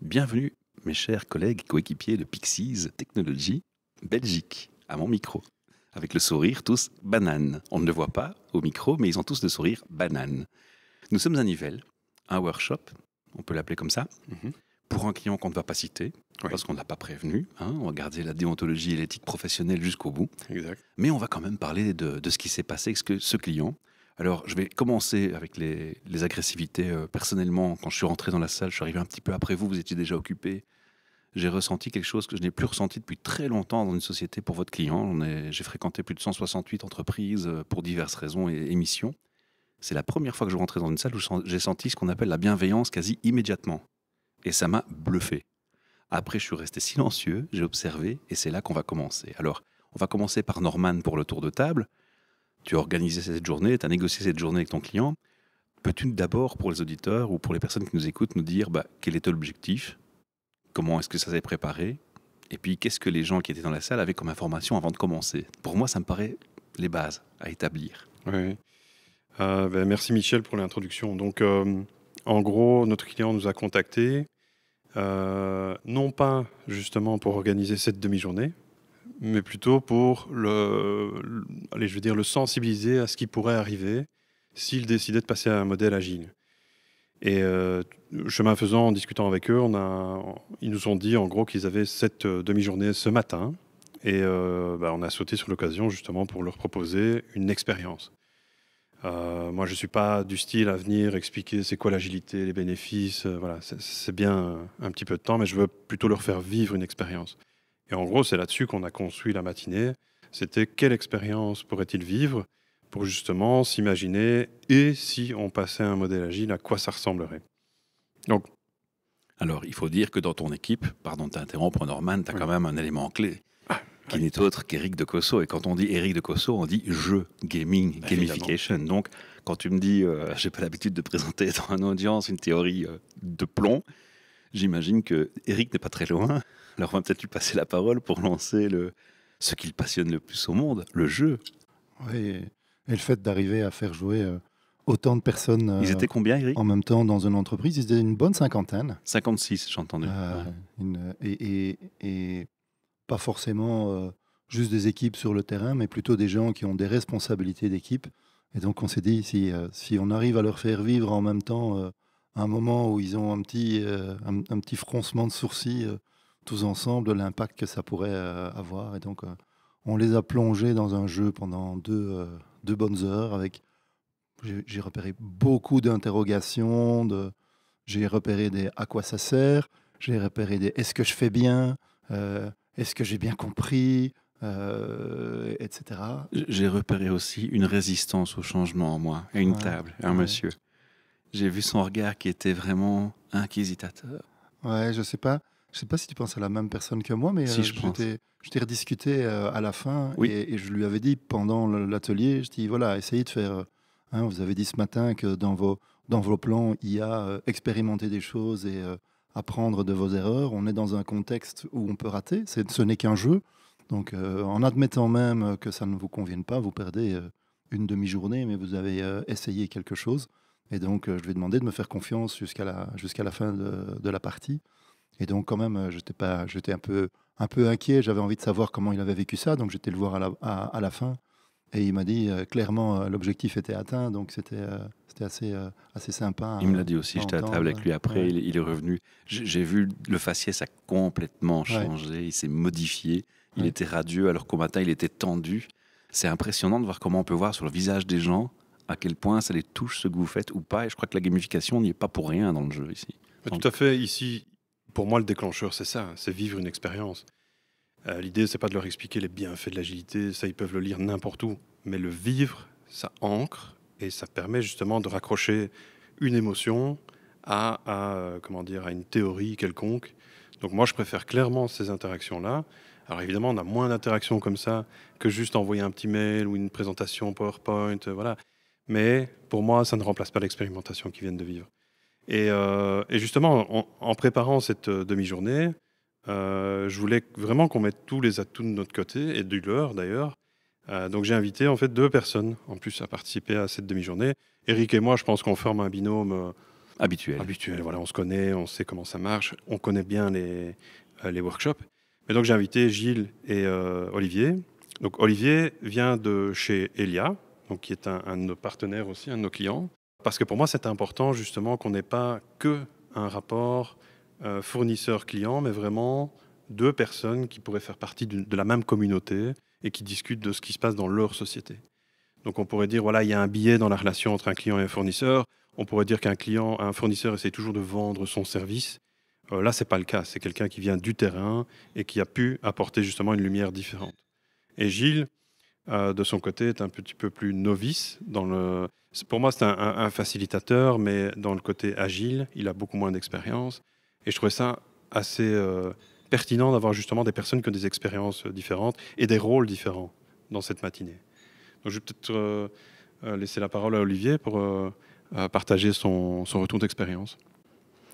Bienvenue, mes chers collègues et coéquipiers de Pixies Technologies Belgique, à mon micro. Avec le sourire tous banane. On ne le voit pas au micro, mais ils ont tous le sourire banane. Nous sommes à Nivelles, un workshop, on peut l'appeler comme ça, pour un client qu'on ne va pas citer, parce qu'on ne l'a pas prévenu. On va garder la déontologie et l'éthique professionnelle jusqu'au bout. Exact. Mais on va quand même parler de ce qui s'est passé avec ce client. Alors, je vais commencer avec les agressivités. Personnellement, quand je suis rentré dans la salle, je suis arrivé un petit peu après vous, vous étiez déjà occupé. J'ai ressenti quelque chose que je n'ai plus ressenti depuis très longtemps dans une société pour votre client. J'ai fréquenté plus de 168 entreprises pour diverses raisons et missions. C'est la première fois que je rentrais dans une salle où j'ai senti ce qu'on appelle la bienveillance quasi immédiatement. Et ça m'a bluffé. Après, je suis resté silencieux, j'ai observé, et c'est là qu'on va commencer. Alors, on va commencer par Norman pour le tour de table. Tu as organisé cette journée, tu as négocié cette journée avec ton client. Peux-tu d'abord, pour les auditeurs ou pour les personnes qui nous écoutent, nous dire quel était l'objectif ? Comment est-ce que ça s'est préparé ? Et puis, qu'est-ce que les gens qui étaient dans la salle avaient comme information avant de commencer ? Pour moi, ça me paraît les bases à établir. Oui. Merci Michel pour l'introduction. Donc, en gros, notre client nous a contactés, non pas justement pour organiser cette demi-journée, mais plutôt pour le sensibiliser à ce qui pourrait arriver s'il décidait de passer à un modèle agile. Et chemin faisant, en discutant avec eux, ils nous ont dit en gros qu'ils avaient cette demi-journée ce matin. Et on a sauté sur l'occasion justement pour leur proposer une expérience. Moi, je ne suis pas du style à venir expliquer c'est quoi l'agilité, les bénéfices. Voilà, c'est bien un petit peu de temps, mais je veux plutôt leur faire vivre une expérience. Et en gros, c'est là-dessus qu'on a construit la matinée. C'était quelle expérience pourrait-il vivre pour justement s'imaginer et si on passait à un modèle agile, à quoi ça ressemblerait. Donc, alors, il faut dire que dans ton équipe, pardon de t'interrompre Norman, tu as quand même un élément clé qui n'est autre qu'Éric de Cosso. Et quand on dit Éric de Cosso, on dit jeu, gaming, gamification. Donc, quand tu me dis, j'ai pas l'habitude de présenter dans une audience une théorie de plomb, j'imagine que Éric n'est pas très loin. Alors, on va peut-être lui passer la parole pour lancer ce qui le passionne le plus au monde, le jeu. Oui, et le fait d'arriver à faire jouer autant de personnes Ils étaient combien, Éric ? en même temps dans une entreprise, ils étaient une bonne cinquantaine. 56, j'ai entendu. Et pas forcément juste des équipes sur le terrain, mais plutôt des gens qui ont des responsabilités d'équipe. Et donc on s'est dit, si on arrive à leur faire vivre en même temps un moment où ils ont un petit froncement de sourcils tous ensemble, de l'impact que ça pourrait avoir. Et donc on les a plongés dans un jeu pendant deux bonnes heures avec... J'ai repéré beaucoup d'interrogations, j'ai repéré des à quoi ça sert, j'ai repéré des est-ce que je fais bien, est-ce que j'ai bien compris, etc. J'ai repéré aussi une résistance au changement en moi, à une table, un monsieur. J'ai vu son regard qui était vraiment inquisiteur. Ouais, je sais pas si tu penses à la même personne que moi, mais si, je t'ai rediscuté à la fin et je lui avais dit pendant l'atelier, je dis voilà, essayez de faire... vous avez dit ce matin que dans vos plans, il y a expérimenter des choses et apprendre de vos erreurs. On est dans un contexte où on peut rater. Ce n'est qu'un jeu. Donc, en admettant même que ça ne vous convienne pas, vous perdez une demi-journée, mais vous avez essayé quelque chose. Et donc, je lui ai demandé de me faire confiance jusqu'à la fin de la partie. Et donc, quand même, j'étais un peu inquiet. J'avais envie de savoir comment il avait vécu ça. Donc, j'étais le voir à la fin. Et il m'a dit clairement l'objectif était atteint, donc c'était assez sympa. Il me l'a dit aussi, j'étais à table avec lui après, il est revenu. J'ai vu le faciès, ça a complètement changé, il s'est modifié, il était radieux alors qu'au matin il était tendu. C'est impressionnant de voir comment on peut voir sur le visage des gens à quel point ça les touche ce que vous faites ou pas. Et je crois que la gamification n'y est pas pour rien dans le jeu ici. Tout à fait, ici, pour moi le déclencheur c'est ça, c'est vivre une expérience. L'idée, c'est pas de leur expliquer les bienfaits de l'agilité, ça ils peuvent le lire n'importe où, mais le vivre, ça ancre et ça permet justement de raccrocher une émotion à une théorie quelconque. Donc moi, je préfère clairement ces interactions-là. Alors évidemment, on a moins d'interactions comme ça que juste envoyer un petit mail ou une présentation PowerPoint, voilà. Mais pour moi, ça ne remplace pas l'expérimentation qu'ils viennent de vivre. Et justement, en préparant cette demi-journée, je voulais vraiment qu'on mette tous les atouts de notre côté, et du leur d'ailleurs. Donc j'ai invité en fait 2 personnes en plus à participer à cette demi-journée. Eric et moi, je pense qu'on forme un binôme Habituel. Habituel, voilà, on se connaît, on sait comment ça marche, on connaît bien les workshops. Et donc j'ai invité Gilles et Olivier. Donc Olivier vient de chez Elia, donc qui est un de nos partenaires aussi, un de nos clients. Parce que pour moi, c'est important justement qu'on n'ait pas que un rapport fournisseur-client, mais vraiment deux personnes qui pourraient faire partie de la même communauté et qui discutent de ce qui se passe dans leur société. Donc on pourrait dire, voilà, il y a un biais dans la relation entre un client et un fournisseur. On pourrait dire un fournisseur essaie toujours de vendre son service. Là, ce n'est pas le cas. C'est quelqu'un qui vient du terrain et qui a pu apporter justement une lumière différente. Et Gilles, de son côté, est un petit peu plus novice. Pour moi, c'est un facilitateur, mais dans le côté agile, il a beaucoup moins d'expérience. Et je trouvais ça assez pertinent d'avoir justement des personnes qui ont des expériences différentes et des rôles différents dans cette matinée. Donc, je vais peut-être laisser la parole à Olivier pour partager son retour d'expérience.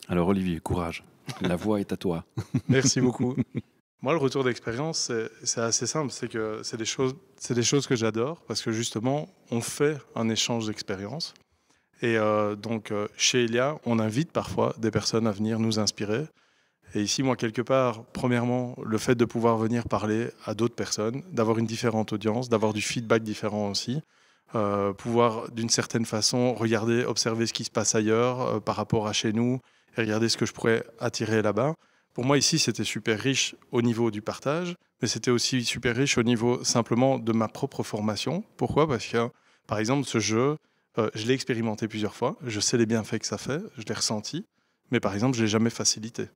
Alors Olivier, courage. La voix est à toi. Merci beaucoup. Moi, le retour d'expérience, c'est assez simple. C'est que c'est des choses que j'adore parce que justement, on fait un échange d'expériences. Et donc, chez Elia, on invite parfois des personnes à venir nous inspirer. Et ici, moi, quelque part, premièrement, le fait de pouvoir venir parler à d'autres personnes, d'avoir une différente audience, d'avoir du feedback différent aussi, pouvoir d'une certaine façon regarder, observer ce qui se passe ailleurs par rapport à chez nous et regarder ce que je pourrais attirer là-bas. Pour moi, ici, c'était super riche au niveau du partage, mais c'était aussi super riche au niveau simplement de ma propre formation. Pourquoi ? Parce que, par exemple, ce jeu, je l'ai expérimenté plusieurs fois, je sais les bienfaits que ça fait, je l'ai ressenti, mais par exemple, je ne l'ai jamais facilité.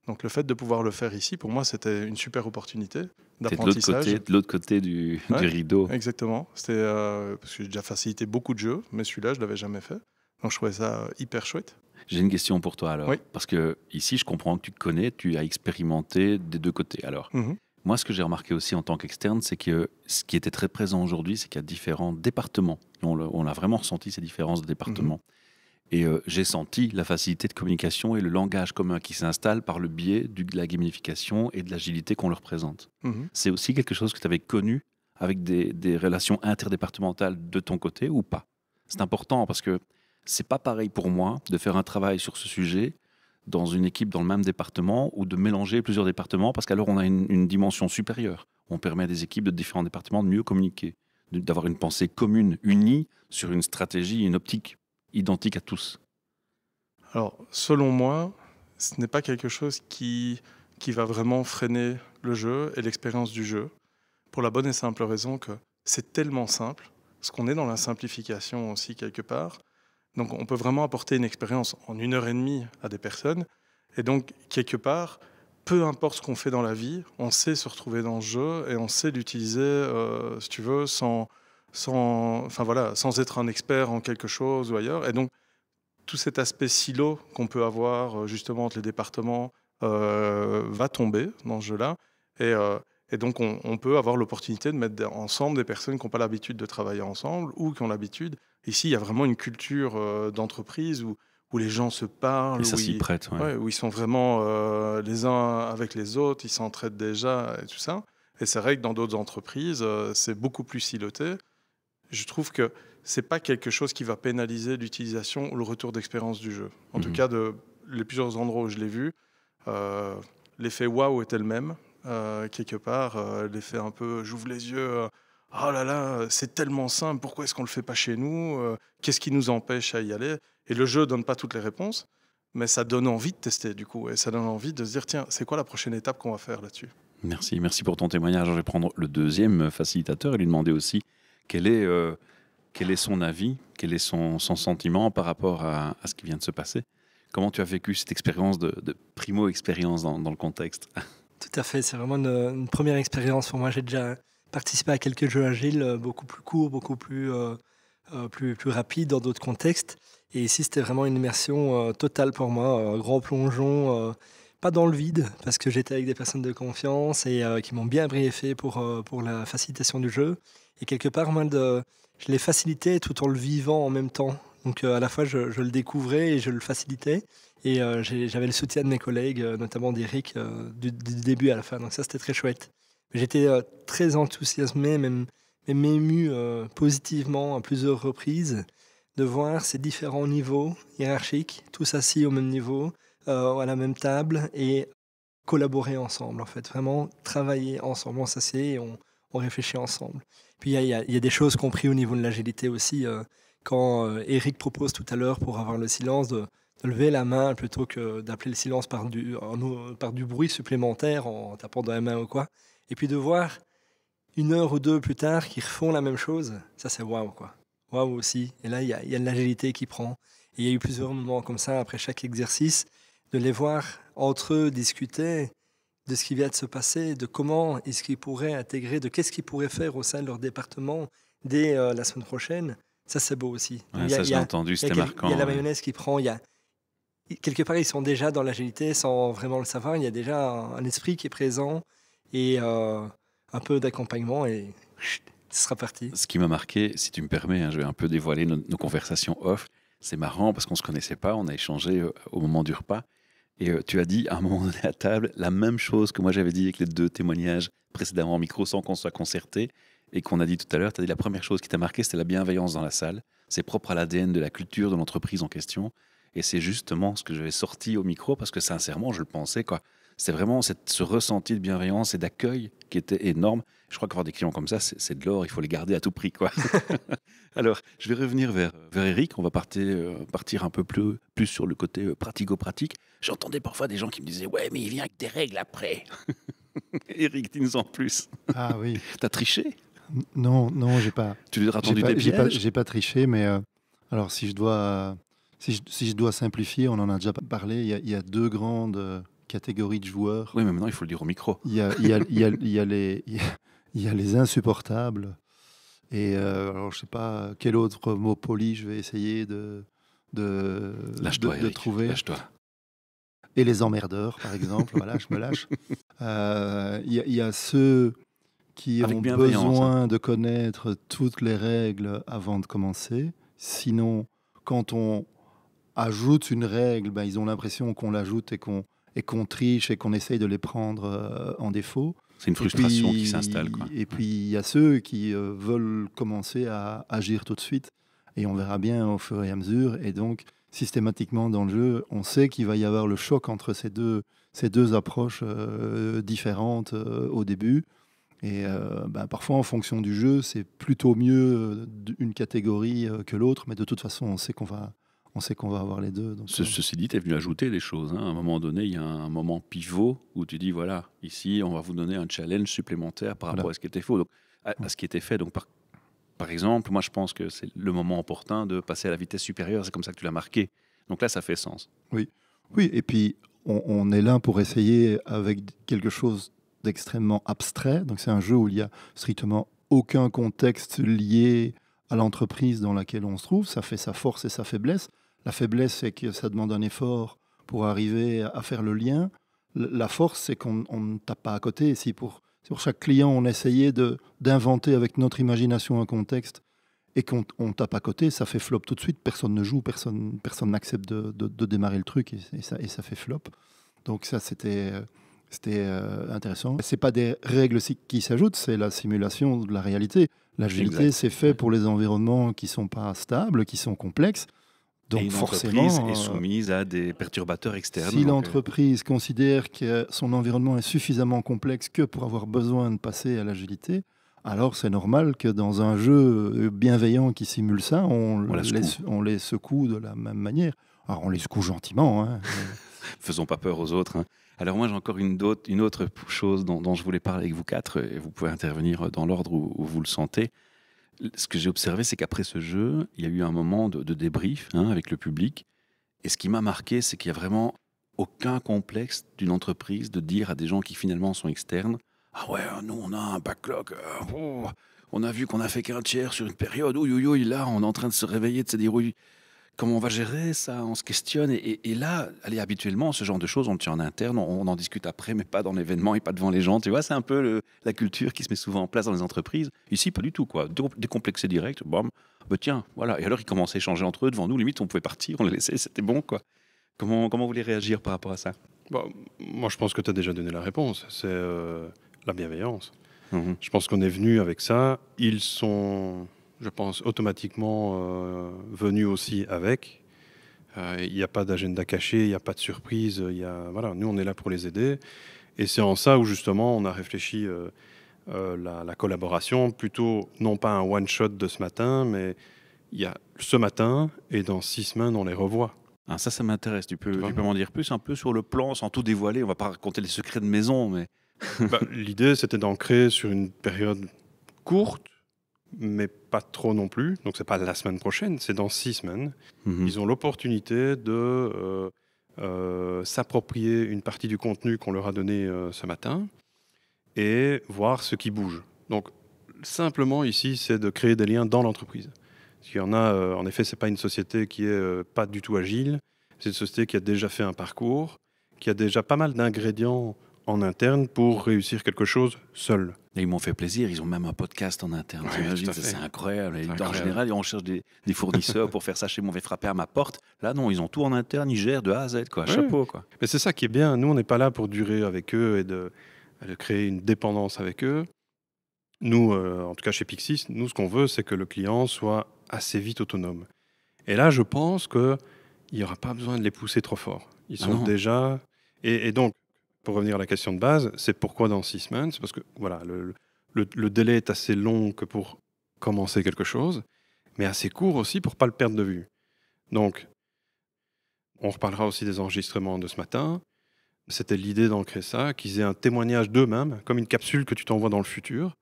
Donc le fait de pouvoir le faire ici, pour moi, c'était une super opportunité d'apprentissage. C'est de l'autre côté du rideau. Exactement. C'était parce que j'ai déjà facilité beaucoup de jeux, mais celui-là, je ne l'avais jamais fait. Donc je trouvais ça hyper chouette. J'ai une question pour toi alors. Oui. Parce que ici, je comprends que tu connais, tu as expérimenté des deux côtés. Alors, moi, ce que j'ai remarqué aussi en tant qu'externe, c'est que ce qui était très présent aujourd'hui, c'est qu'il y a différents départements. On a vraiment ressenti ces différences de départements. Et j'ai senti la facilité de communication et le langage commun qui s'installe par le biais de la gamification et de l'agilité qu'on leur présente. C'est aussi quelque chose que tu avais connu avec des relations interdépartementales de ton côté ou pas? C'est important parce que c'est pas pareil pour moi de faire un travail sur ce sujet dans une équipe dans le même département ou de mélanger plusieurs départements parce qu'alors on a une dimension supérieure. On permet à des équipes de différents départements de mieux communiquer, d'avoir une pensée commune, unie sur une stratégie, une optique identique à tous. Alors, selon moi, ce n'est pas quelque chose qui va vraiment freiner le jeu et l'expérience du jeu, pour la bonne et simple raison que c'est tellement simple, parce qu'on est dans la simplification aussi quelque part. Donc, on peut vraiment apporter une expérience en 1h30 à des personnes. Et donc, quelque part, peu importe ce qu'on fait dans la vie, on sait se retrouver dans le jeu et on sait l'utiliser, si tu veux, sans être un expert en quelque chose ou ailleurs. Et donc, tout cet aspect silo qu'on peut avoir justement entre les départements va tomber dans ce jeu-là. Et donc, on peut avoir l'opportunité de mettre ensemble des personnes qui n'ont pas l'habitude de travailler ensemble ou qui ont l'habitude. Ici, il y a vraiment une culture d'entreprise où les gens se parlent. Et ça s'y prête, où ils sont vraiment les uns avec les autres, ils s'entraident déjà et tout ça. Et c'est vrai que dans d'autres entreprises, c'est beaucoup plus siloté. Je trouve que ce n'est pas quelque chose qui va pénaliser l'utilisation ou le retour d'expérience du jeu. En tout cas, les plusieurs endroits où je l'ai vu, l'effet waouh était le même. Quelque part, l'effet un peu j'ouvre les yeux, oh là là, c'est tellement simple, pourquoi est-ce qu'on ne le fait pas chez nous, qu'est-ce qui nous empêche à y aller? Et le jeu ne donne pas toutes les réponses, mais ça donne envie de tester du coup, et ça donne envie de se dire tiens, c'est quoi la prochaine étape qu'on va faire là-dessus? Merci pour ton témoignage. Je vais prendre le deuxième facilitateur et lui demander aussi quel est son avis, quel est son sentiment par rapport à ce qui vient de se passer. Comment tu as vécu cette expérience de primo-expérience dans le contexte? Tout à fait, c'est vraiment une première expérience pour moi. J'ai déjà participé à quelques jeux agiles, beaucoup plus courts, beaucoup plus rapides dans d'autres contextes. Et ici, c'était vraiment une immersion totale pour moi, un grand plongeon, pas dans le vide, parce que j'étais avec des personnes de confiance et qui m'ont bien briefé pour la facilitation du jeu. Et quelque part, moi, je l'ai facilité tout en le vivant en même temps. Donc à la fois, je le découvrais et je le facilitais. Et j'avais le soutien de mes collègues, notamment d'Eric, du début à la fin. Donc ça, c'était très chouette. J'étais très enthousiasmé, même ému positivement à plusieurs reprises de voir ces différents niveaux hiérarchiques, tous assis au même niveau, à la même table, et collaborer ensemble, en fait, vraiment travailler ensemble. On s'assied et on réfléchit ensemble. Puis il y a des choses compris au niveau de l'agilité aussi. Quand Eric propose tout à l'heure, pour avoir le silence, de lever la main plutôt que d'appeler le silence par du bruit supplémentaire en tapant dans la main ou quoi. Et puis de voir 1 heure ou 2 plus tard qu'ils refont la même chose, ça c'est waouh, quoi. Waouh aussi. Et là, il y a de l'agilité qui prend. Et il y a eu plusieurs moments comme ça après chaque exercice, de les voir entre eux discuter de ce qui vient de se passer, de comment est-ce qu'ils pourraient intégrer, de qu'est-ce qu'ils pourraient faire au sein de leur département dès la semaine prochaine. Ça, c'est beau aussi. Ouais, ça, j'ai entendu, c'était marquant. Il y a la ouais. mayonnaise qui prend. Quelque part, ils sont déjà dans l'agilité sans vraiment le savoir. Il y a déjà un esprit qui est présent et un peu d'accompagnement et ce sera parti. Ce qui m'a marqué, si tu me permets, je vais un peu dévoiler nos conversations off. C'est marrant parce qu'on ne se connaissait pas, on a échangé au moment du repas. Et tu as dit à un moment donné à table la même chose que moi j'avais dit avec les 2 témoignages précédemment en micro sans qu'on soit concerté et qu'on a dit tout à l'heure. Tu as dit la première chose qui t'a marqué, c'était la bienveillance dans la salle. C'est propre à l'ADN de la culture de l'entreprise en question. Et c'est justement ce que j'avais sorti au micro parce que sincèrement, je le pensais, quoi. C'est vraiment ce ressenti de bienveillance et d'accueil qui était énorme. Je crois qu'avoir des clients comme ça, c'est de l'or, il faut les garder à tout prix, quoi. Alors, je vais revenir vers Eric. On va partir un peu plus sur le côté pratico-pratique. J'entendais parfois des gens qui me disaient « Ouais, mais il vient avec des règles après !» Eric, dis-nous en plus. Ah oui. T'as triché? Non, j'ai pas. Tu lui as attendu des pièges? J'ai pas triché, mais alors si je dois simplifier, on en a déjà parlé. Il y a 2 grandes catégories de joueurs. Oui, mais maintenant il faut le dire au micro. Il y a les insupportables. Et alors je sais pas quel autre mot poli je vais essayer de Lâche-toi, Eric, trouver. Lâche-toi. Et les emmerdeurs, par exemple. Voilà, je me lâche. Il y a ceux qui Avec ont bienveillance, besoin de connaître toutes les règles avant de commencer. Sinon, quand on ajoute une règle, ben, ils ont l'impression qu'on l'ajoute et qu'on triche et qu'on essaye de les prendre en défaut. C'est une frustration qui s'installe, quoi. Et puis, il y a ceux qui veulent commencer à agir tout de suite. Et on verra bien au fur et à mesure. Et donc, systématiquement dans le jeu, on sait qu'il va y avoir le choc entre ces deux approches différentes au début. Et ben, parfois, en fonction du jeu, c'est plutôt mieux une catégorie que l'autre. Mais de toute façon, on sait qu'on va avoir les deux. Donc, Ceci dit, tu es venu ajouter des choses. À un moment donné, il y a un moment pivot où tu dis, voilà, ici, on va vous donner un challenge supplémentaire par rapport à ce qui était faux. Donc, à ce qui était fait. Donc, par exemple, moi, je pense que c'est le moment opportun de passer à la vitesse supérieure. C'est comme ça que tu l'as marqué. Donc là, ça fait sens. Oui, et puis, on est là pour essayer avec quelque chose d'extrêmement abstrait. Donc, c'est un jeu où il n'y a strictement aucun contexte lié à l'entreprise dans laquelle on se trouve. Ça fait sa force et sa faiblesse. La faiblesse, c'est que ça demande un effort pour arriver à faire le lien. La force, c'est qu'on ne tape pas à côté. Si pour chaque client, on essayait d'inventer avec notre imagination un contexte et qu'on tape à côté, ça fait flop tout de suite. Personne ne joue, personne n'accepte de démarrer le truc et ça fait flop. Donc ça, c'était intéressant. Ce n'est pas des règles qui s'ajoutent, c'est la simulation de la réalité. L'agilité, c'est fait pour les environnements qui ne sont pas stables, qui sont complexes. Donc et une forcément, entreprise est soumise à des perturbateurs externes. Si l'entreprise considère que son environnement est suffisamment complexe que pour avoir besoin de passer à l'agilité, alors c'est normal que dans un jeu bienveillant qui simule ça, on les secoue de la même manière. Alors on les secoue gentiment. Hein. Faisons pas peur aux autres. Hein. Alors moi j'ai encore une autre chose dont je voulais parler avec vous 4, et vous pouvez intervenir dans l'ordre où vous le sentez. Ce que j'ai observé, c'est qu'après ce jeu, il y a eu un moment de débrief avec le public. Et ce qui m'a marqué, c'est qu'il n'y a vraiment aucun complexe d'une entreprise de dire à des gens qui finalement sont externes « Ah ouais, nous on a un backlog, on a vu qu'on a fait qu'un tiers sur une période, ouïe, là on est en train de se réveiller, de se dire oui, comment on va gérer ça, on se questionne. » Et là, habituellement, ce genre de choses, on le tient en interne, on en discute après, mais pas dans l'événement et pas devant les gens. Tu vois, c'est un peu la culture qui se met souvent en place dans les entreprises. Ici, pas du tout, quoi. Décomplexé direct, bam, tiens, voilà. Et alors, ils commençaient à échanger entre eux devant nous. Limite, on pouvait partir, on les laissait, c'était bon, quoi. Comment vous voulez réagir par rapport à ça? Moi, je pense que tu as déjà donné la réponse. C'est la bienveillance. Je pense qu'on est venu avec ça. Ils sont je pense, automatiquement venu aussi avec. Il n'y a pas d'agenda caché, il n'y a pas de surprise. Voilà, nous, on est là pour les aider. Et c'est en ça où, justement, on a réfléchi la collaboration, plutôt non pas un one-shot de ce matin, mais il y a ce matin et dans 6 semaines, on les revoit. Ah, ça m'intéresse. Tu peux m'en dire plus un peu sur le plan, sans tout dévoiler. On va pas raconter les secrets de maison, mais... L'idée, c'était d'ancrer sur une période courte, mais pas trop non plus. Donc, c'est pas la semaine prochaine, c'est dans 6 semaines. Ils ont l'opportunité de s'approprier une partie du contenu qu'on leur a donné ce matin et voir ce qui bouge. Donc, simplement ici, c'est de créer des liens dans l'entreprise. Parce qu'il y en a, en effet, c'est pas une société qui est pas du tout agile. C'est une société qui a déjà fait un parcours, qui a déjà pas mal d'ingrédients en interne pour réussir quelque chose seul. Et ils m'ont fait plaisir, ils ont même un podcast en interne. Ouais, c'est incroyable. En général, on cherche des fournisseurs pour faire ça chez moi, on va frapper à ma porte. Là, non, ils ont tout en interne, ils gèrent de A à Z, quoi. Chapeau, quoi. Mais c'est ça qui est bien. Nous, on n'est pas là pour durer avec eux et de créer une dépendance avec eux. Nous, en tout cas chez Pixis, nous, ce qu'on veut, c'est que le client soit assez vite autonome. Et là, je pense qu'il n'y aura pas besoin de les pousser trop fort. Ils sont déjà... Et donc, pour revenir à la question de base, c'est pourquoi dans 6 semaines. C'est parce que voilà, le délai est assez long que pour commencer quelque chose, mais assez court aussi pour ne pas le perdre de vue. Donc, on reparlera aussi des enregistrements de ce matin. C'était l'idée d'ancrer ça, qu'ils aient un témoignage d'eux-mêmes, comme une capsule que tu t'envoies dans le futur.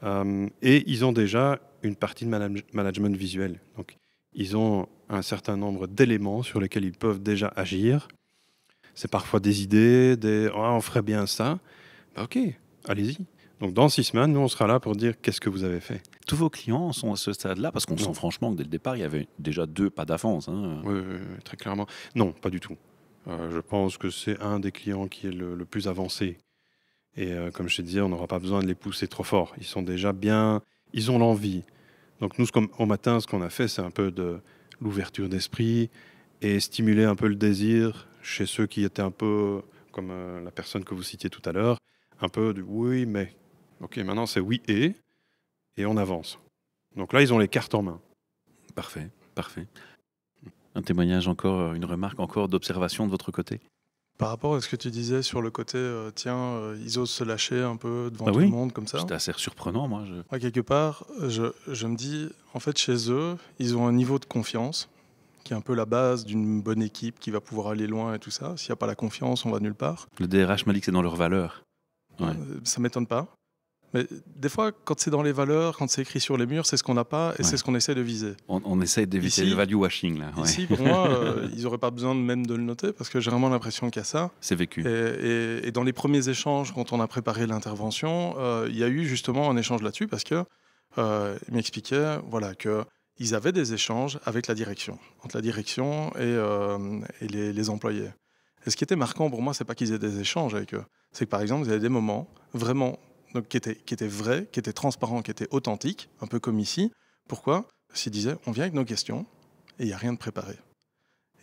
Et ils ont déjà une partie de management visuel. Donc, ils ont un certain nombre d'éléments sur lesquels ils peuvent déjà agir. C'est parfois des idées, on ferait bien ça. Ok, allez-y. Donc, dans 6 semaines, nous, on sera là pour dire qu'est-ce que vous avez fait. Tous vos clients sont à ce stade-là, parce qu'on sent franchement que dès le départ, il y avait déjà 2 pas d'avance. Hein. Oui, très clairement. Non, pas du tout. Je pense que c'est un des clients qui est le plus avancé. Et comme je te disais, on n'aura pas besoin de les pousser trop fort. Ils sont déjà bien, ils ont l'envie. Donc nous, au matin, ce qu'on a fait, c'est un peu de l'ouverture d'esprit et stimuler un peu le désir chez ceux qui étaient un peu, comme la personne que vous citiez tout à l'heure, un peu du oui, mais. Ok, maintenant c'est oui et on avance. Donc là, ils ont les cartes en main. Parfait. Un témoignage encore, une remarque encore d'observation de votre côté? Par rapport à ce que tu disais sur le côté, ils osent se lâcher un peu devant tout le monde comme ça. C'était assez surprenant, moi. Quelque part, je me dis, en fait, chez eux, ils ont un niveau de confiance qui est un peu la base d'une bonne équipe qui va pouvoir aller loin et tout ça. S'il n'y a pas la confiance, on va nulle part. Le DRH m'a dit que c'est dans leurs valeurs. Ouais. Ça ne m'étonne pas. Mais des fois, quand c'est dans les valeurs, quand c'est écrit sur les murs, c'est ce qu'on n'a pas et c'est ce qu'on essaie de viser. On essaie d'éviter le value washing. Là. Ouais. Ici, pour moi, ils n'auraient pas besoin même de le noter parce que j'ai vraiment l'impression qu'il y a ça. C'est vécu. Et dans les premiers échanges, quand on a préparé l'intervention, il y a eu justement un échange là-dessus parce qu'il m'expliquait qu'ils avaient des échanges avec la direction, entre la direction et les employés. Et ce qui était marquant pour moi, c'est pas qu'ils aient des échanges avec eux. C'est que par exemple, vous avez des moments vraiment... Donc, qui était vrai, qui était transparent, qui était authentique, un peu comme ici. Pourquoi? Parce qu'ils disaient, on vient avec nos questions et il n'y a rien de préparé.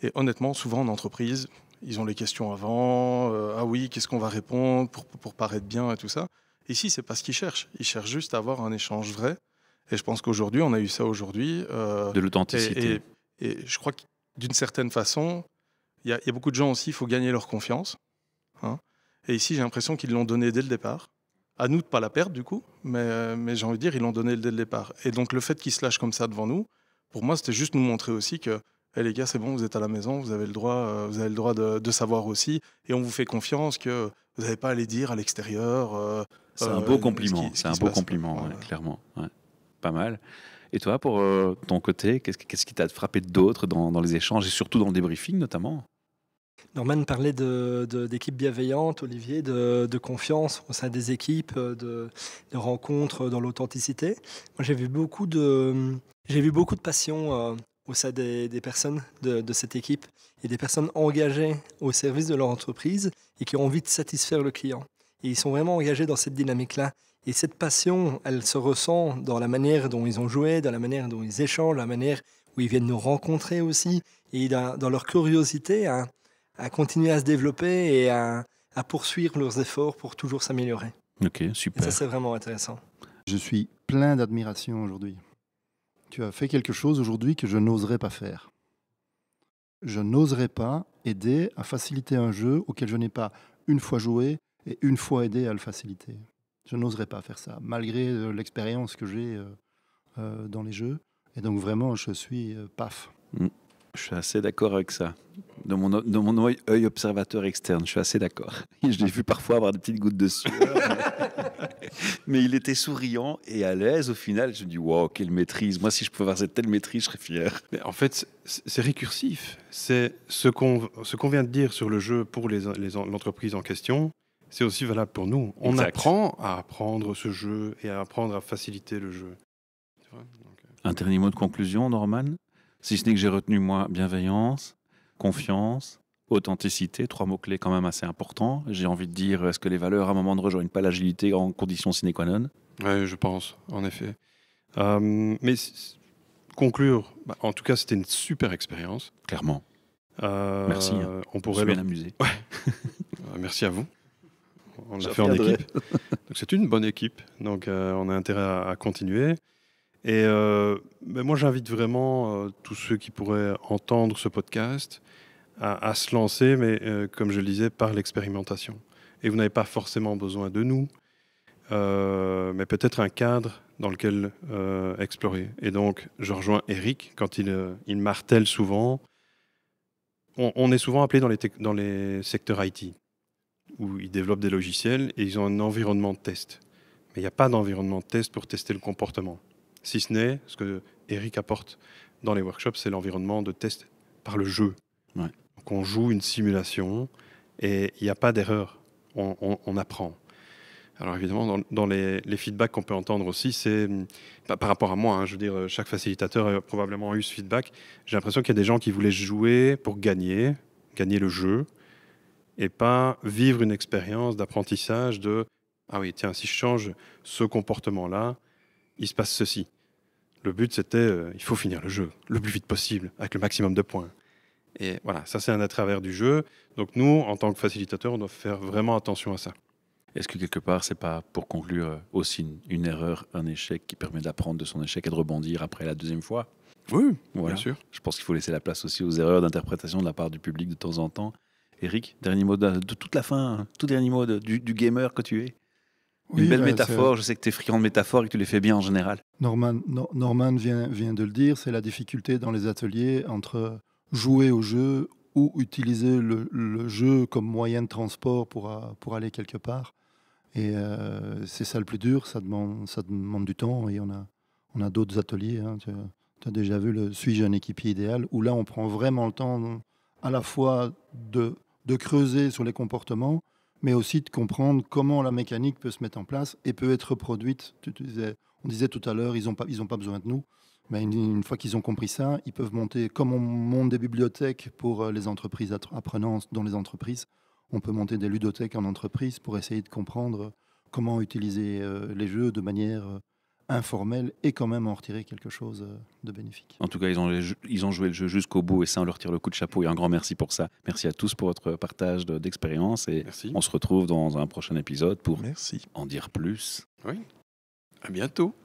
Et honnêtement, souvent en entreprise, ils ont les questions avant, ah oui, qu'est-ce qu'on va répondre pour paraître bien et tout ça. Ici, c'est pas ce qu'ils cherchent. Ils cherchent juste à avoir un échange vrai. Et je pense qu'aujourd'hui, on a eu ça aujourd'hui. De l'authenticité. Et je crois que d'une certaine façon, il y a beaucoup de gens aussi, il faut gagner leur confiance. Hein. Et ici, j'ai l'impression qu'ils l'ont donné dès le départ. À nous de ne pas la perdre, du coup, mais j'ai envie de dire, ils l'ont donné dès le départ. Et donc, le fait qu'ils se lâchent comme ça devant nous, pour moi, c'était juste nous montrer aussi que, hey, les gars, c'est bon, vous êtes à la maison, vous avez le droit de savoir aussi, et on vous fait confiance que vous n'avez pas à les dire à l'extérieur. C'est un beau compliment, clairement. Ouais. Pas mal. Et toi, pour ton côté, qu'est-ce qui t'a frappé d'autre dans les échanges, et surtout dans le débriefing, notamment? Norman parlait d'équipes bienveillantes, Olivier, de confiance au sein des équipes, de rencontres dans l'authenticité. Moi, j'ai vu beaucoup de passion au sein des personnes de cette équipe et des personnes engagées au service de leur entreprise et qui ont envie de satisfaire le client. Et ils sont vraiment engagés dans cette dynamique-là. Et cette passion, elle se ressent dans la manière dont ils ont joué, dans la manière dont ils échangent, la manière où ils viennent nous rencontrer aussi, et dans leur curiosité à continuer à se développer et à poursuivre leurs efforts pour toujours s'améliorer. Ok, super. Et ça, c'est vraiment intéressant. Je suis plein d'admiration aujourd'hui. tu as fait quelque chose aujourd'hui que je n'oserais pas faire. Je n'oserais pas aider à faciliter un jeu auquel je n'ai pas une fois joué et une fois aidé à le faciliter. Je n'oserais pas faire ça, malgré l'expérience que j'ai dans les jeux. Et donc vraiment, je suis paf. Je suis assez d'accord avec ça. De mon œil observateur externe, je suis assez d'accord. Je l'ai vu parfois avoir des petites gouttes de sueur. Mais il était souriant et à l'aise au final. Je me dis, wow, quelle maîtrise. Moi, si je pouvais avoir cette telle maîtrise, je serais fier. Mais en fait, c'est récursif. C'est ce qu'on vient de dire sur le jeu pour l'entreprise en question. C'est aussi valable pour nous. On apprend à apprendre ce jeu et à apprendre à faciliter le jeu. Un dernier mot de conclusion, Norman? Si ce n'est que j'ai retenu, moi, bienveillance, confiance, authenticité, 3 mots-clés quand même assez importants. J'ai envie de dire, est-ce que les valeurs, à un moment, ne rejoignent pas l'agilité en condition sine qua non? Oui, je pense, en effet. Mais conclure, en tout cas, c'était une super expérience. Clairement. Merci. On pourrait bien amusé. Ouais. Merci à vous. On l'a fait en équipe. Donc, c'est une bonne équipe. Donc, on a intérêt à continuer. Et moi, j'invite vraiment tous ceux qui pourraient entendre ce podcast à se lancer, mais comme je le disais, par l'expérimentation. Et vous n'avez pas forcément besoin de nous, mais peut-être un cadre dans lequel explorer. Et donc, je rejoins Eric quand il martèle souvent. On est souvent appelé dans les secteurs IT, où ils développent des logiciels et ils ont un environnement de test. Mais il n'y a pas d'environnement de test pour tester le comportement. Si ce n'est ce que Eric apporte dans les workshops, c'est l'environnement de test par le jeu. Ouais. Donc on joue une simulation et il n'y a pas d'erreur. On apprend. Alors évidemment, dans les feedbacks qu'on peut entendre aussi, c'est par rapport à moi, hein, je veux dire, chaque facilitateur a probablement eu ce feedback. J'ai l'impression qu'il y a des gens qui voulaient jouer pour gagner le jeu, et pas vivre une expérience d'apprentissage de « Ah oui, tiens, si je change ce comportement-là, il se passe ceci. » Le but, c'était il faut finir le jeu le plus vite possible, avec le maximum de points. Et voilà, ça, c'est un à travers du jeu. Donc nous, en tant que facilitateurs, on doit faire vraiment attention à ça. Est-ce que quelque part, c'est pas, pour conclure, aussi une erreur, un échec qui permet d'apprendre de son échec et de rebondir après la deuxième fois? Oui, Voilà. bien sûr. Je pense qu'il faut laisser la place aussi aux erreurs d'interprétation de la part du public de temps en temps. Eric, dernier mot de toute la fin, tout dernier mot du gamer que tu es. Oui, une belle métaphore, je sais que tu es friand de métaphores et que tu les fais bien en général. Norman vient de le dire, c'est la difficulté dans les ateliers entre jouer au jeu ou utiliser le jeu comme moyen de transport pour aller quelque part. Et c'est ça le plus dur, ça demande du temps. Et on a d'autres ateliers. Hein. Tu as déjà vu le Suis-je un équipier idéal, où là on prend vraiment le temps à la fois de creuser sur les comportements, mais aussi de comprendre comment la mécanique peut se mettre en place et peut être reproduite. On disait tout à l'heure, ils n'ont pas besoin de nous. Mais une fois qu'ils ont compris ça, ils peuvent monter, comme on monte des bibliothèques pour les entreprises apprenantes dans les entreprises, on peut monter des ludothèques en entreprise pour essayer de comprendre comment utiliser les jeux de manière informelle et quand même en retirer quelque chose de bénéfique. En tout cas, ils ont joué le jeu jusqu'au bout et ça, on leur tire le coup de chapeau et un grand merci pour ça. Merci à tous pour votre partage d'expérience et Merci. On se retrouve dans un prochain épisode pour Merci. en dire plus. Oui, à bientôt.